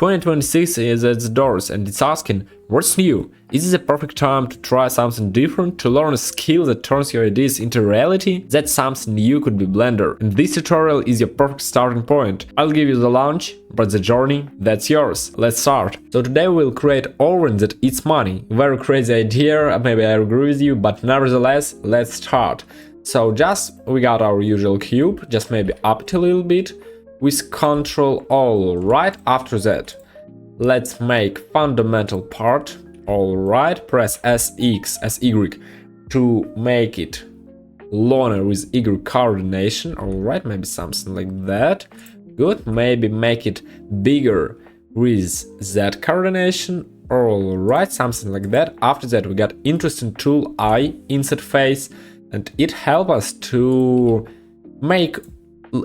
2026 is at the doors and it's asking, what's new? Is this a perfect time to try something different, to learn a skill that turns your ideas into reality? That something new could be Blender, and this tutorial is your perfect starting point. I'll give you the launch, but the journey, that's yours. Let's start. So today we'll create oven that eats money. Very crazy idea, maybe I agree with you, but nevertheless, let's start. So we got our usual cube, just maybe up it a little bit, with Ctrl all right. After that, let's make fundamental part. All right, press SY to make it longer with Y coordination. All right, maybe something like that. Good. Maybe make it bigger with Z coordination. All right, something like that. After that, we got interesting tool I insert face, and it helps us to make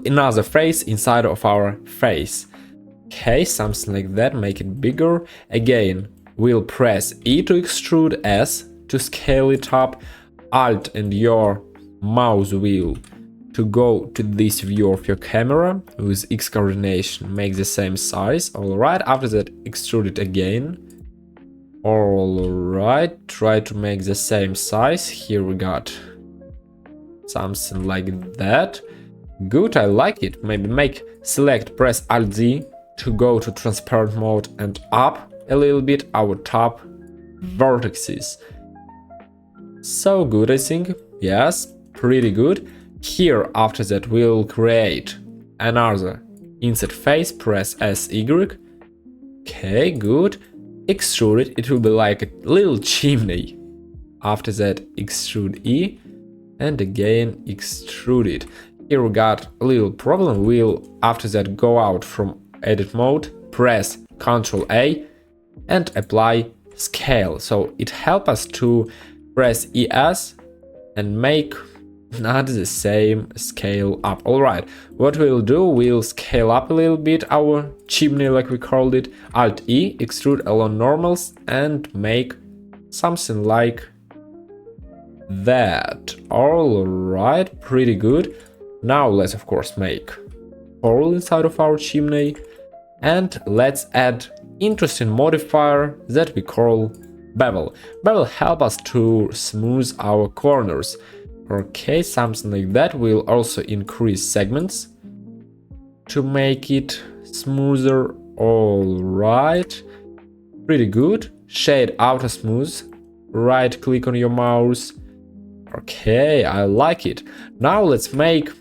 another face inside of our face. Okay, something like that. Make it bigger. Again, we'll press E to extrude, S to scale it up, Alt and your mouse wheel to go to this view of your camera with X coordination. Make the same size. All right. After that, extrude it again. All right. Try to make the same size. Here we got something like that. Good, I like it. Maybe press Alt Z to go to transparent mode and up a little bit our top vertices. So good, I think. Yes, pretty good. Here, after that, we'll create another insert face. Press SY. Okay, good. Extrude it. It will be like a little chimney. After that, extrude E. And again, extrude it. Here we got a little problem. We'll after that go out from edit mode, press Ctrl A and apply scale. So it helps us to press ES and make not the same scale up. All right, what we'll do, we'll scale up a little bit our chimney like we called it. Alt E, extrude along normals and make something like that. All right, pretty good. Now let's of course make hole inside of our chimney, and let's add interesting modifier that we call bevel. Bevel help us to smooth our corners. Okay, something like that. We'll also increase segments to make it smoother. All right, pretty good. Shade outer smooth. Right click on your mouse. Okay, I like it. Now let's make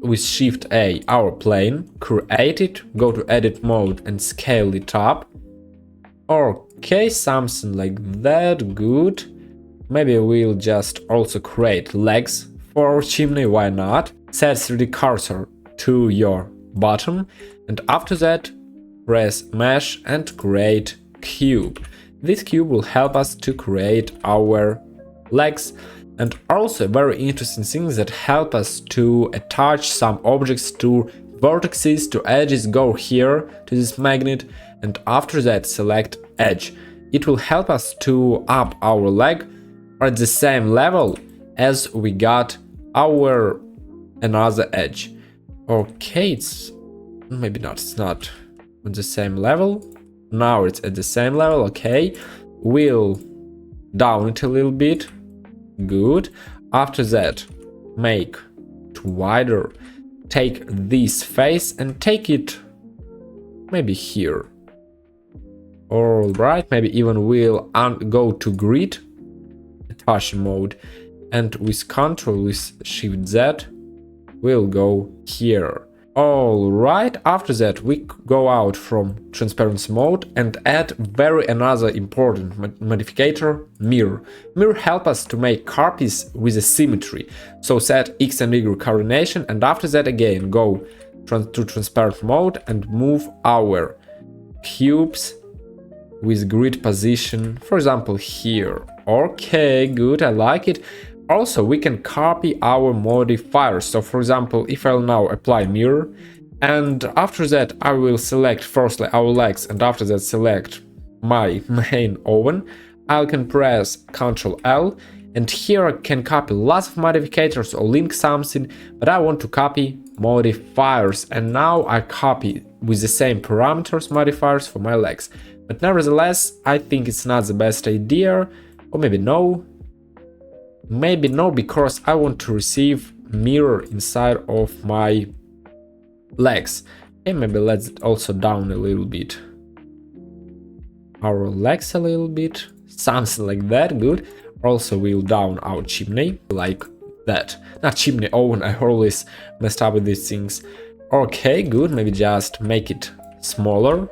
with Shift A our plane, create it, go to edit mode and scale it up. Okay, something like that. Good. Maybe we'll just also create legs for our chimney, why not? Set 3D cursor to your bottom, and after that press mesh and create cube. This cube will help us to create our legs. And also very interesting things that help us to attach some objects to vertices, to edges. Go here to this magnet and after that select edge. It will help us to up our leg at the same level as we got our another edge. Okay, it's not on the same level. Now it's at the same level. Okay, we'll down it a little bit. Good. After that, make it wider. Take this face and take it maybe here. All right, maybe even we'll go to grid, attaching mode, and with Ctrl with Shift Z, we'll go here. All right, after that we go out from transparency mode and add another important modifier, mirror. Mirror help us to make copies with a symmetry. So set X and Y coordination and after that again go to transparent mode and move our cubes with grid position, for example here. Okay, good, I like it. Also, we can copy our modifiers. So for example, if I'll now apply mirror, and after that I will select firstly our legs, and after that select my main oven, I can press Ctrl L And here I can copy lots of modifiers or link something, but I want to copy modifiers, and now I copy with the same parameters modifiers for my legs. But nevertheless, I think it's not the best idea, or maybe no, because I want to receive mirror inside of my legs. Okay, maybe let's also down a little bit our legs a little bit, something like that. Good. Also we'll down our chimney like that, not chimney oven, I always messed up with these things. Okay, good, maybe just make it smaller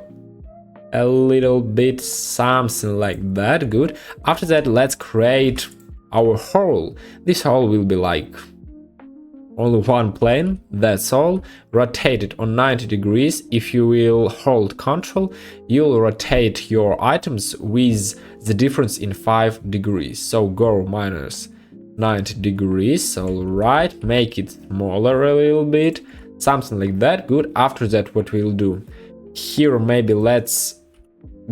a little bit, something like that. Good. After that, let's create our hole. This hole will be like only one plane, that's all. Rotate it on 90 degrees. If you will hold Ctrl, you'll rotate your items with the difference in 5 degrees. So go minus 90 degrees. Alright, make it smaller a little bit, something like that. Good. After that, what we'll do here, maybe let's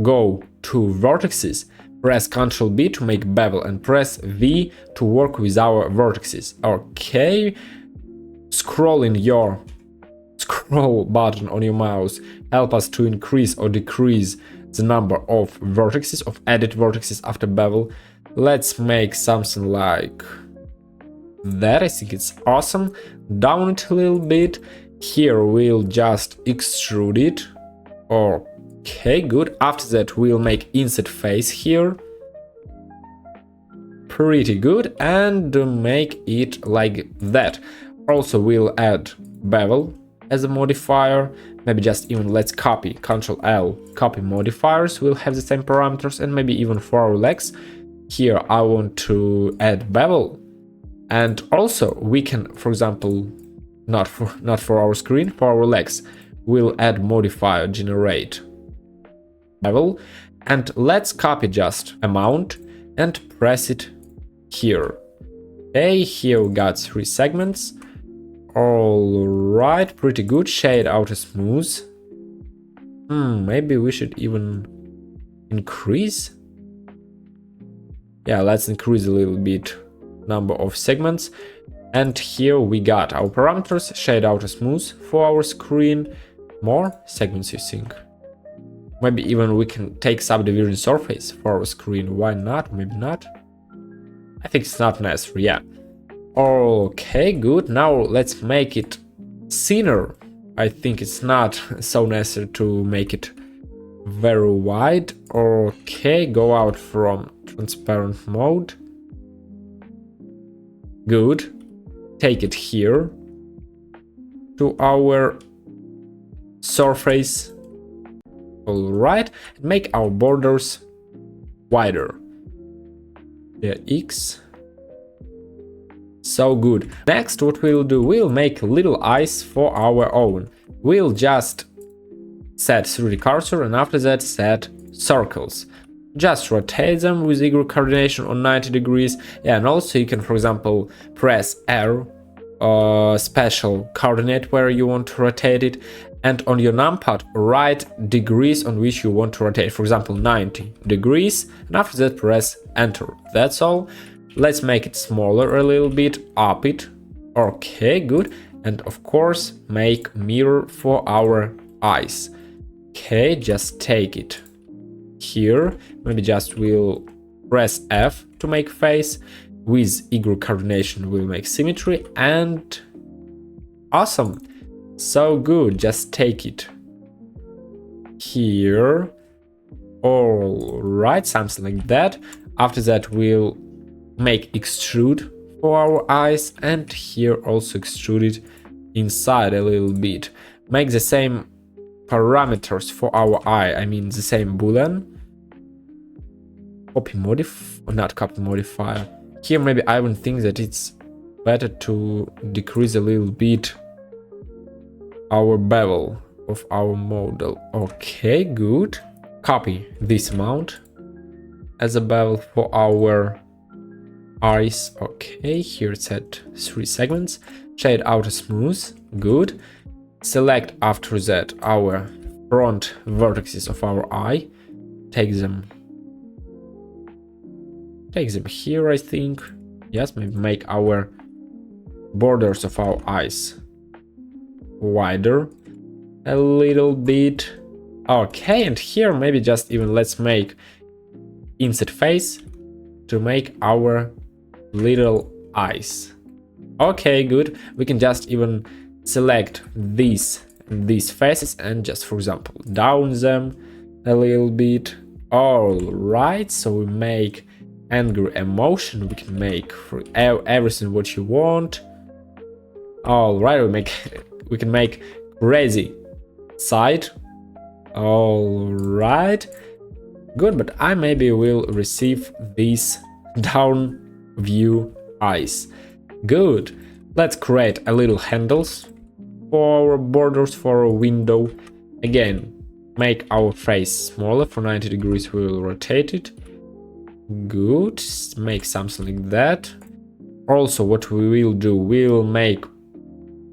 go to vertices. Press Ctrl B to make bevel and press V to work with our vertices. Okay. Scrolling your scroll button on your mouse help us to increase or decrease the number of vertices, of added vertices after bevel. Let's make something like that. I think it's awesome. Down it a little bit. Here we'll just extrude it. Okay, good. After that, we'll make inset face here. Pretty good. And make it like that. Also, we'll add bevel as a modifier. Maybe just even let's copy, Ctrl L, copy modifiers. We'll have the same parameters, and maybe even for our legs. Here I want to add bevel. And also we can, for example, not for our screen, for our legs, we'll add modifier generate bevel. And let's copy just amount and press it here. Okay, here we got 3 segments. Alright, pretty good. Shade outer smooth. Maybe we should even increase. Yeah, let's increase a little bit number of segments. And here we got our parameters, shade outer smooth for our screen. More segments, you think? Maybe even we can take subdivision surface for our screen. Why not? Maybe not. I think it's not necessary, yeah. Okay, good. Now let's make it thinner. I think it's not so necessary to make it very wide. Okay, go out from transparent mode. Good. Take it here to our surface. Alright, make our borders wider. Yeah, X. So good. Next, what we'll do, we'll make little eyes for our own. We'll just set 3D cursor and after that set circles. Just rotate them with Y coordination on 90 degrees. Yeah, and also you can, for example, press R, special coordinate where you want to rotate it, and on your numpad write degrees on which you want to rotate. For example, 90 degrees, and after that press enter. That's all. Let's make it smaller a little bit, up it. Okay, good. And of course, make mirror for our eyes. Okay, just take it here. Maybe just we'll press F to make face. With Y coordination, we'll make symmetry, and awesome. So good, just take it here. Alright, something like that. After that, we'll make extrude for our eyes, and here also extrude it inside a little bit. Make the same parameters for our eye, I mean the same boolean. Copy modify, or not copy modifier. Here maybe I would think that it's better to decrease a little bit our bevel of our model. Okay, good. Copy this amount as a bevel for our eyes. Okay, here it's at 3 segments. Shade outer smooth. Good. Select after that our front vertices of our eye. Take them here, I think. Yes, maybe make our borders of our eyes wider a little bit. Okay, and here maybe just even let's make inset face to make our little eyes. Okay, good. We can just even select these faces and just, for example, down them a little bit. All right, so we make angry emotion. We can make for everything what you want. All right, we can make crazy side. All right, good. But I maybe will receive these down view eyes. Good. Let's create a little handles for borders for a window. Again, make our face smaller. For 90 degrees we will rotate it. Good. Make something like that. Also, what we will do, we'll make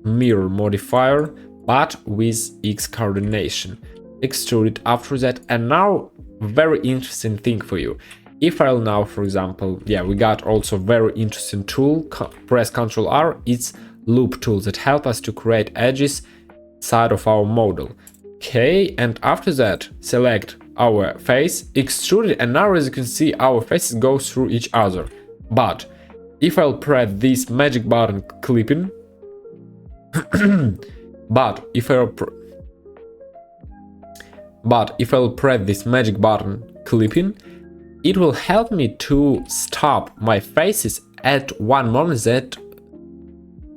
mirror modifier, but with X coordination. Extrude it after that. And now, very interesting thing for you. If I'll now, for example, yeah, we got also very interesting tool. Press Ctrl R. It's loop tool that help us to create edges side of our model. Okay, and after that, select our face, extrude it, and now as you can see, our faces go through each other. But if I'll press this magic button clipping, but if I'll press this magic button clipping, it will help me to stop my faces at one moment that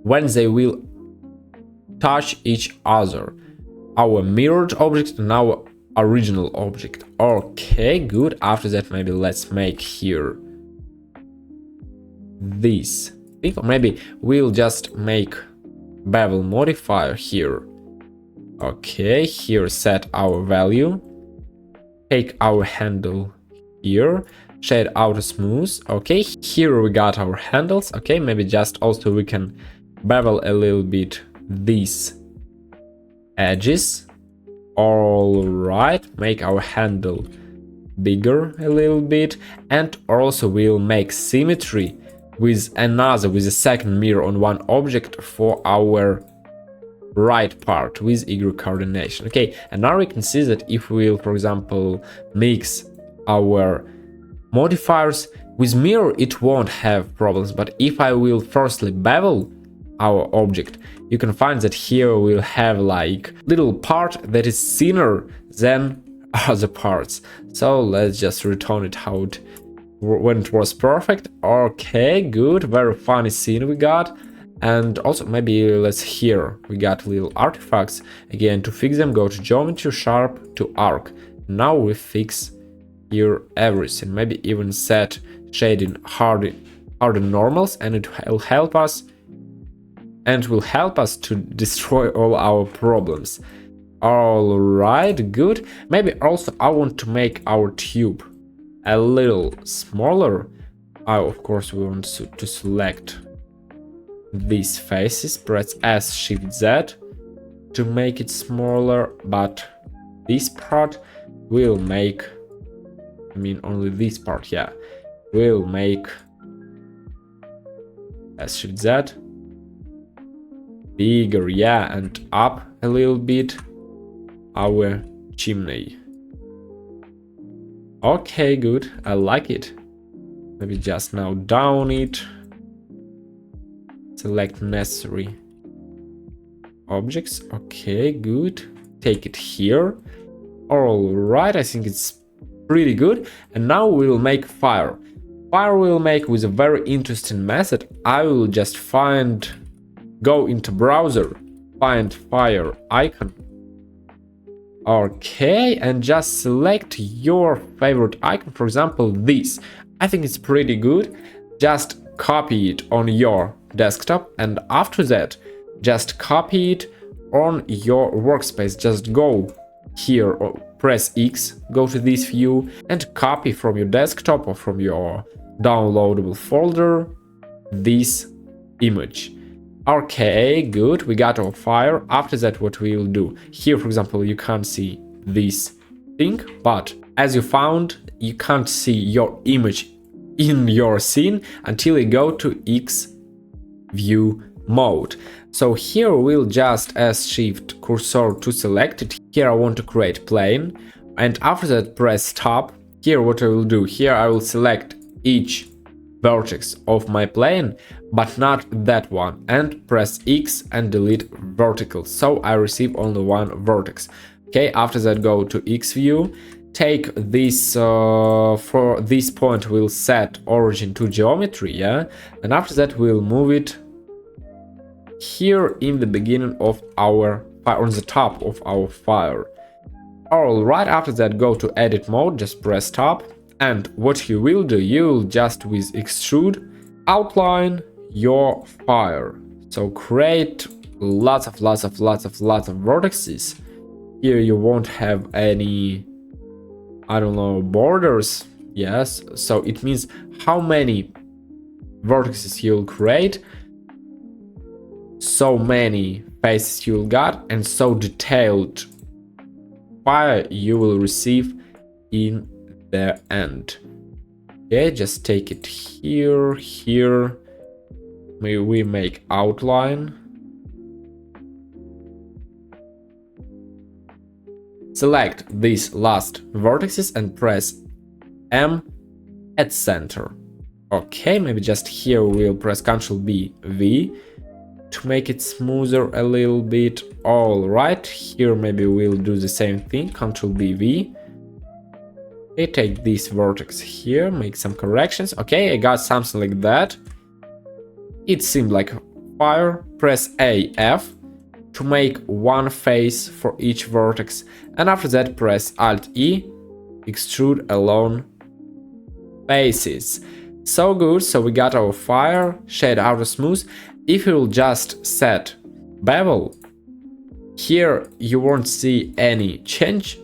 when they will touch each other. Our mirrored object and our original object. Okay, good. After that, maybe let's make here this thing. Or maybe we'll just make bevel modifier here. Okay, here set our value. Take our handle here, shade outer smooth. Okay, here we got our handles. Okay, maybe just also we can bevel a little bit these edges. All right, make our handle bigger a little bit, and also we'll make symmetry with a second mirror on one object for our right part with Y coordination. Okay, and now we can see that if we'll, for example, mix our modifiers with mirror, it won't have problems. But if I will firstly bevel our object, you can find that here we'll have like little part that is thinner than other parts. So let's just return it how it when it was perfect. Okay, good. Very funny scene we got. And also maybe let's here we got little artifacts. Again, to fix them, go to geometry, sharp to arc. Now we fix here everything. Maybe even set shading harden normals, and it will help us to destroy all our problems. All right, good. Maybe also I want to make our tube a little smaller. Of course, we want to select these faces, press S Shift Z to make it smaller, but this part will make, I mean only this part, yeah, will make S Shift Z bigger, yeah, and up a little bit our chimney. Okay, good, I like it. Maybe just now down it. Select necessary objects. Okay, good. Take it here. All right, I think it's pretty good. And now we will make fire. Fire we'll make with a very interesting method. I will just go into browser, find fire icon. Okay, and just select your favorite icon. For example, this. I think it's pretty good. Just copy it on your desktop, and after that just copy it on your workspace. Just go here or press X, go to this view and copy from your desktop or from your downloadable folder this image. Okay, good, we got our fire. After that, what we will do here, for example, you can't see this thing, but as you found, you can't see your image in your scene until you go to X view mode. So here we'll just as shift cursor to select it. Here I want to create plane, and after that press tab. Here what I will do, here I will select each vertex of my plane, but not that one, and press X and delete vertical, so I receive only one vertex. Okay, after that go to X view, take this, for this point we'll set origin to geometry, yeah, and after that we'll move it here in the beginning of our fire, on the top of our fire. Alright, after that go to edit mode, just press tab, and what you will do, you'll just with extrude outline your fire. So create lots of vertices. Here you won't have any, I don't know, borders. Yes, so it means how many vertices you'll create, so many faces you'll got, and so detailed fire you will receive in the end. Okay, just take it here, here. We make outline. Select these last vertices and press M at center. Okay, maybe just here we'll press Ctrl B, V to make it smoother a little bit. All right, here maybe we'll do the same thing, Ctrl B, V. Okay, take this vertex here, make some corrections. Okay, I got something like that. It seemed like fire. Press A, F to make one face for each vertex, and after that press Alt E, extrude along faces. So good, so we got our fire, shade outer smooth. If you will just set bevel, here you won't see any change,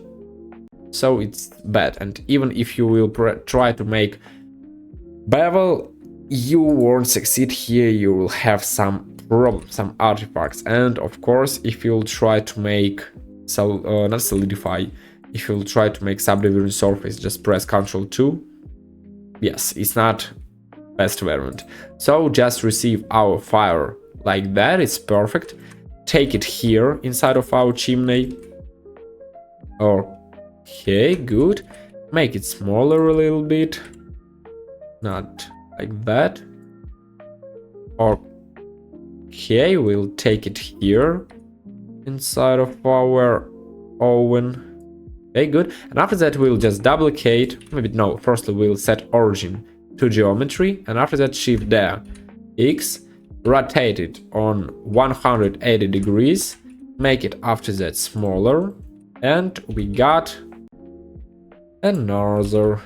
so it's bad. And even if you will try to make bevel, you won't succeed. Here you will have some problems, some artifacts. And of course, if you'll try to make not solidify, if you'll try to make subdivision surface, just press Ctrl 2. Yes, it's not best variant. So just receive our fire like that, it's perfect. Take it here inside of our chimney. Okay, good. Make it smaller a little bit, not like that. Okay, we'll take it here inside of our oven. Okay, good. And after that we'll just duplicate, maybe no, firstly we'll set origin to geometry, and after that shift there, X, rotate it on 180 degrees, make it after that smaller, and we got another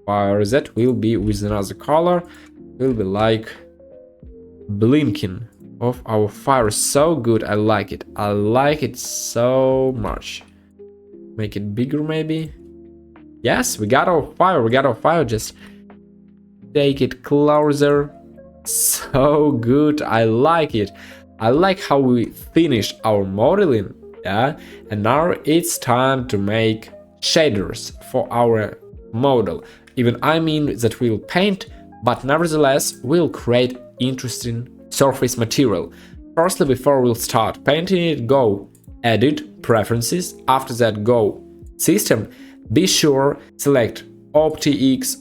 fire that will be with another color, will be like blinking of our fire. So good, I like it so much. Make it bigger maybe. Yes, we got our fire, just take it closer. So good, I like it. I like how we finished our modeling, yeah, and now it's time to make shaders for our model. Even I mean that we'll paint, but nevertheless we'll create interesting surface material. Firstly, before we'll start painting it, go edit, preferences, after that go system, be sure select OptiX,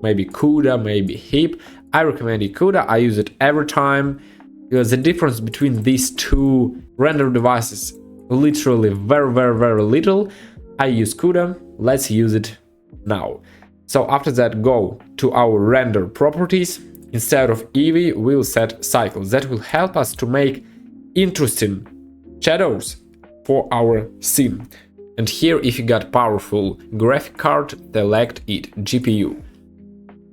maybe CUDA, maybe HIP. I recommend CUDA, I use it every time, because the difference between these two render devices literally very little. I use CUDA, let's use it now. So after that go to our render properties, instead of Eevee we'll set cycles. That will help us to make interesting shadows for our scene. And here, if you got powerful graphic card, select it, GPU.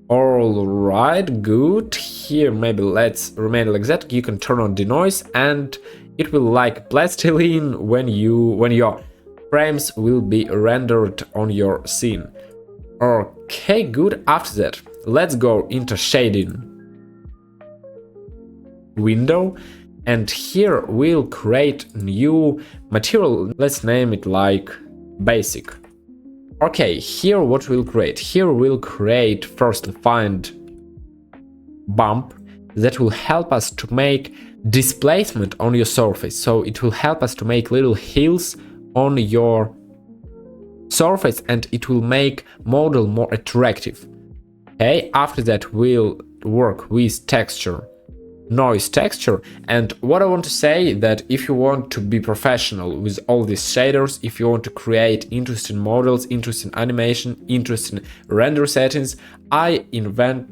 Alright, good. Here maybe let's remain like that. You can turn on denoise and it will like plastiline when your frames will be rendered on your scene. Okay, good. After that, let's go into shading window, and here we'll create new material. Let's name it like basic. Okay, here what we'll create? Here we'll create, first find bump that will help us to make displacement on your surface. So it will help us to make little hills on your surface, and it will make model more attractive. Okay, after that we'll work with texture, noise texture. And what I want to say that if you want to be professional with all these shaders, if you want to create interesting models, interesting animation, interesting render settings, I invite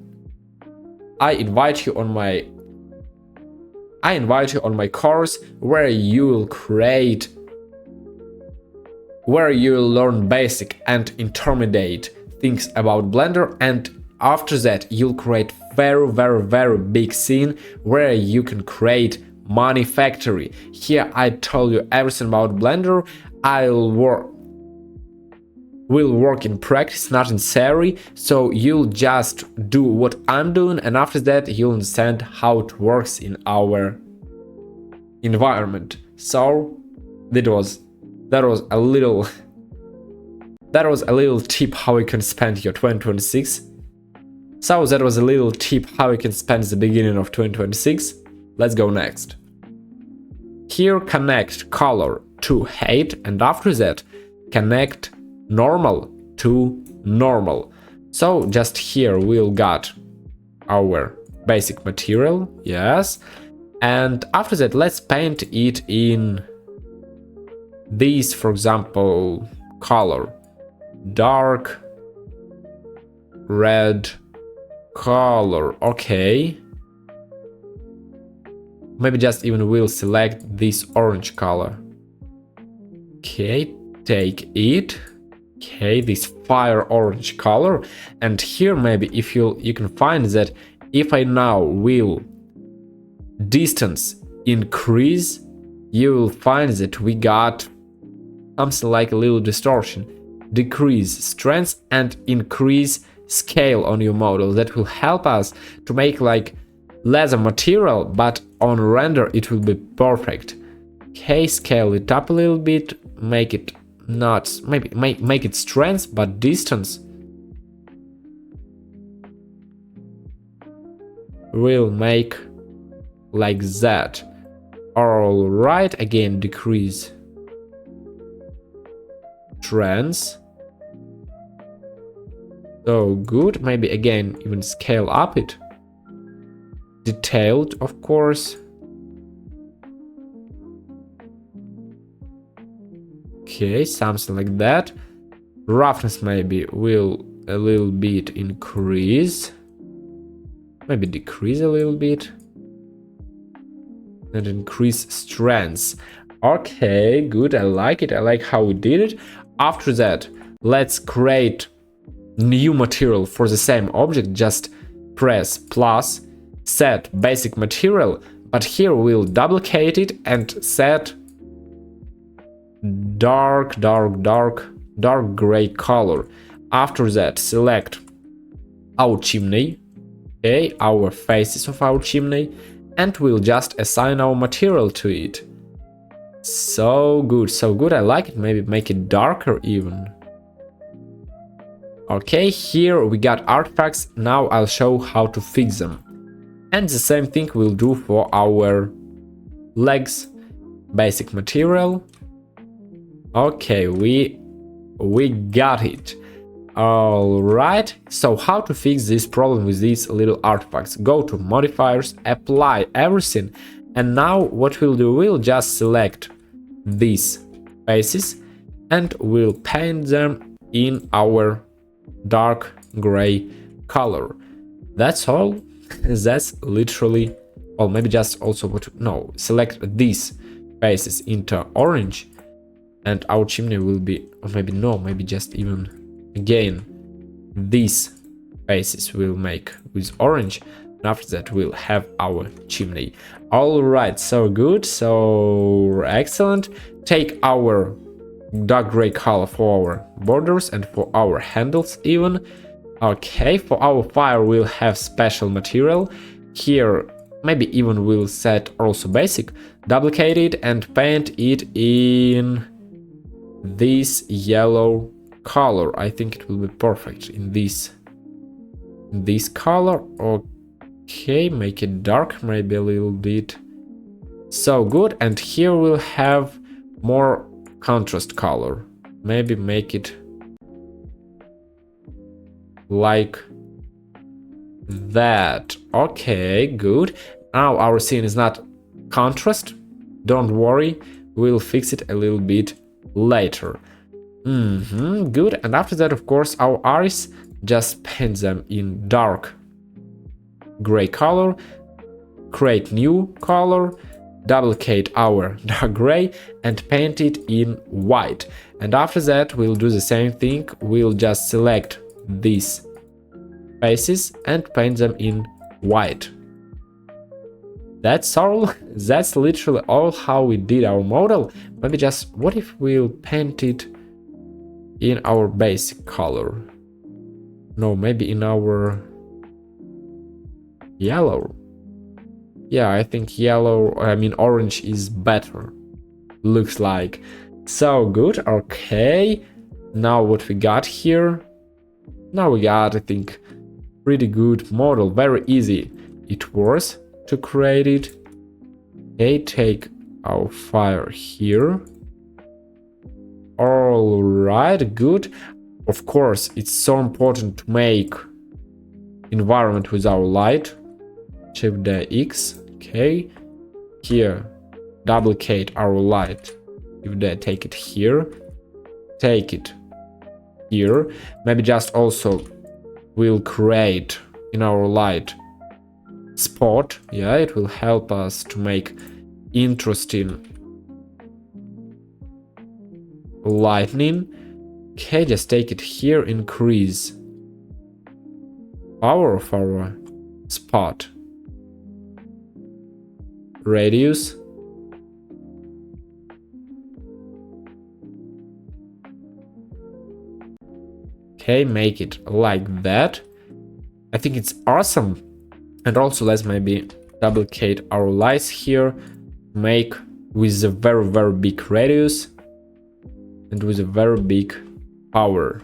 you on my course where you'll learn basic and intermediate things about Blender, and after that you'll create very big scene where you can create money factory. Here I told you everything about Blender. We'll work in practice, not in theory, so you'll just do what I'm doing, and after that you'll understand how it works in our environment. So that was a little tip how you can spend your 2026. So that was a little tip how you can spend the beginning of 2026. Let's go next. Here connect color to height, and after that connect normal to normal. So just here we'll got our basic material, yes, and after that let's paint it in this, for example, color, dark red color. Okay, maybe just even we'll select this orange color. Okay, take it. Okay, this fire orange color, and here maybe if you can find that if I now will distance increase, you will find that we got something like a little distortion. Decrease strength and increase scale on your model. That will help us to make like leather material, but on render it will be perfect. Okay, scale it up a little bit, make it not, maybe make it strength but distance we'll make like that. All right, again decrease strength. So good, maybe again even scale up it. Detailed, of course. Okay, something like that. Roughness maybe will a little bit increase. Maybe decrease a little bit. And increase strength. Okay, good, I like it. I like how we did it. After that, let's create new material for the same object. Just press plus, set basic material, but here we'll duplicate it and set dark gray color. After that select our chimney, okay, our faces of our chimney, and we'll just assign our material to it. So good, I like it. Maybe make it darker even. Okay, here we got artifacts. Now I'll show how to fix them, and the same thing we'll do for our legs. Basic material. Okay, we got it. All right, so how to fix this problem with these little artifacts? Go to modifiers, apply everything, and now what we'll do, we'll just select these faces and we'll paint them in our dark gray color. That's all. That's literally all. Maybe just also select these faces into orange, and our chimney will be, or maybe just even again these faces will make with orange, and after that we'll have our chimney. All right, so good, so excellent. Take our dark gray color for our borders and for our handles even. Okay, for our fire we'll have special material. Here maybe even we'll set also basic, duplicate it and paint it in this yellow color. I think it will be perfect in this color. Okay, make it dark, maybe a little bit. So good. And here we'll have more contrast color. Maybe make it like that. Okay, good. Now our scene is not contrast. Don't worry, we'll fix it a little bit later. Good. And after that, of course, our eyes, just paint them in dark gray color, create new color, duplicate our dark gray and paint it in white. And after that, we'll do the same thing. We'll just select these faces and paint them in white. That's all. That's literally all how we did our model. Maybe just, what if we'll paint it in our basic color? No, maybe in our yellow. Yeah, I think orange is better. Looks like. So good. Okay. Now what we got here? Now we got, I think, pretty good model. Very easy it was to create it. Okay, take our fire here. All right, good. Of course, it's so important to make environment with our light. Shift the X. Okay, here duplicate our light. If they take it here, take it here. Maybe just also we'll create in our light spot. Yeah, it will help us to make interesting lightning. Okay, just take it here, increase power of our spot, radius, okay, make it like that. I think it's awesome. And also let's maybe duplicate our lights here, make with a very big radius and with a very big power.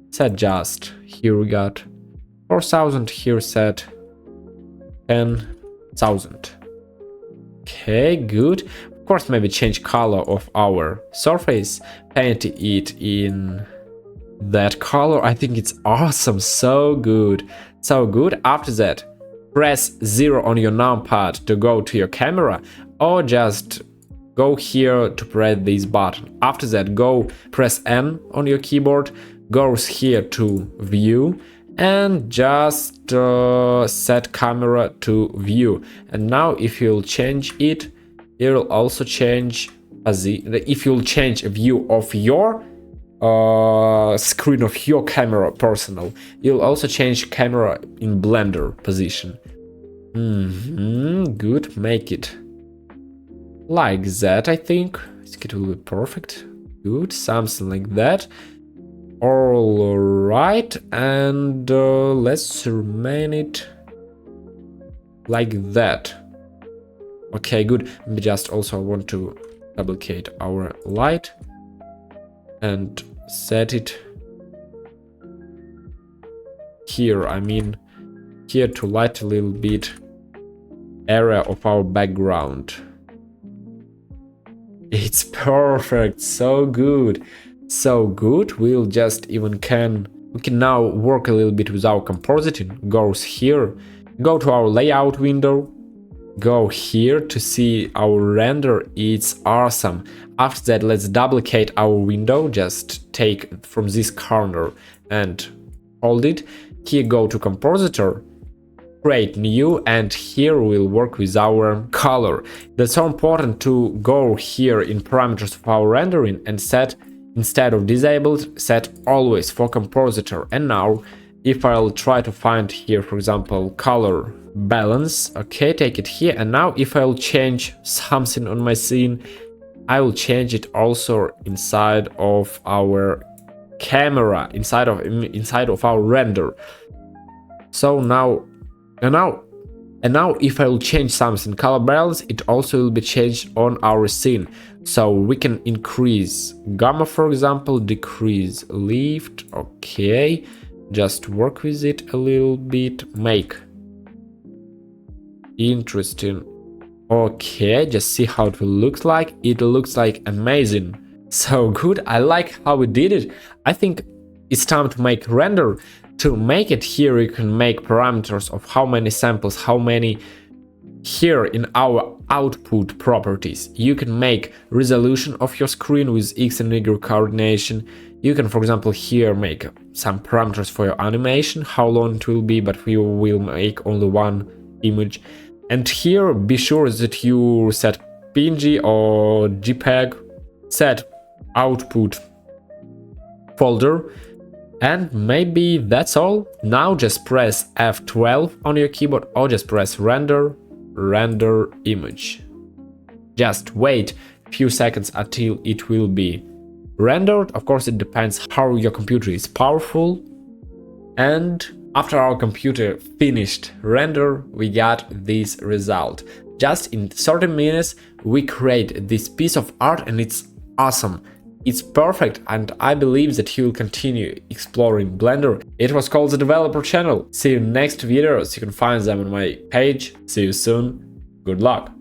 Let's adjust. Here we got 4000, here set 10,000. Okay, good. Of course, maybe change color of our surface, paint it in that color. I think it's awesome. So good. So good. After that, press 0 on your numpad to go to your camera, or just go here to press this button. After that, go press N on your keyboard, goes here to view, and just set camera to view. And now if you'll change it, it will also change if you'll change a view of your screen of your camera personal, you'll also change camera in Blender position. Good. Make it like that. I think it will be perfect. Good, something like that. All right, and let's remain it like that. Okay, good. We just also want to duplicate our light and set it here. I mean, here to light a little bit area of our background. It's perfect. So good. So good. We'll just we can now work a little bit with our compositing. Goes here, go to our layout window, go here to see our render. It's awesome. After that, let's duplicate our window. Just take from this corner and hold it. Here, go to compositor, create new, and here we'll work with our color. That's so important to go here in parameters of our rendering and set, instead of disabled, set always for compositor. And now if I'll try to find here, for example, color balance, okay, take it here. And now if I'll change something on my scene, I will change it also inside of our camera, inside of our render. So now if I will change something color balance, it also will be changed on our scene. So we can increase gamma, for example, decrease lift, okay, Just work with it a little bit. Make. Interesting. Okay, just see how it looks like. It looks like amazing. So good. I like how we did it. I think it's time to make render. To make it here, you can make parameters of how many samples, how many. Here in our output properties, you can make resolution of your screen with X and Y coordination. You can, for example, here make some parameters for your animation, how long it will be, but we will make only one image. And here, be sure that you set PNG or JPEG, set output folder, and maybe that's all. Now just press F12 on your keyboard or just press render image. Just wait a few seconds until it will be rendered. Of course, it depends how your computer is powerful. And after our computer finished render, we got this result. Just in 30 minutes, we create this piece of art and it's awesome. It's perfect, and I believe that you will continue exploring Blender. It was called the Developer Channel. See you in next videos. You can find them on my page. See you soon. Good luck.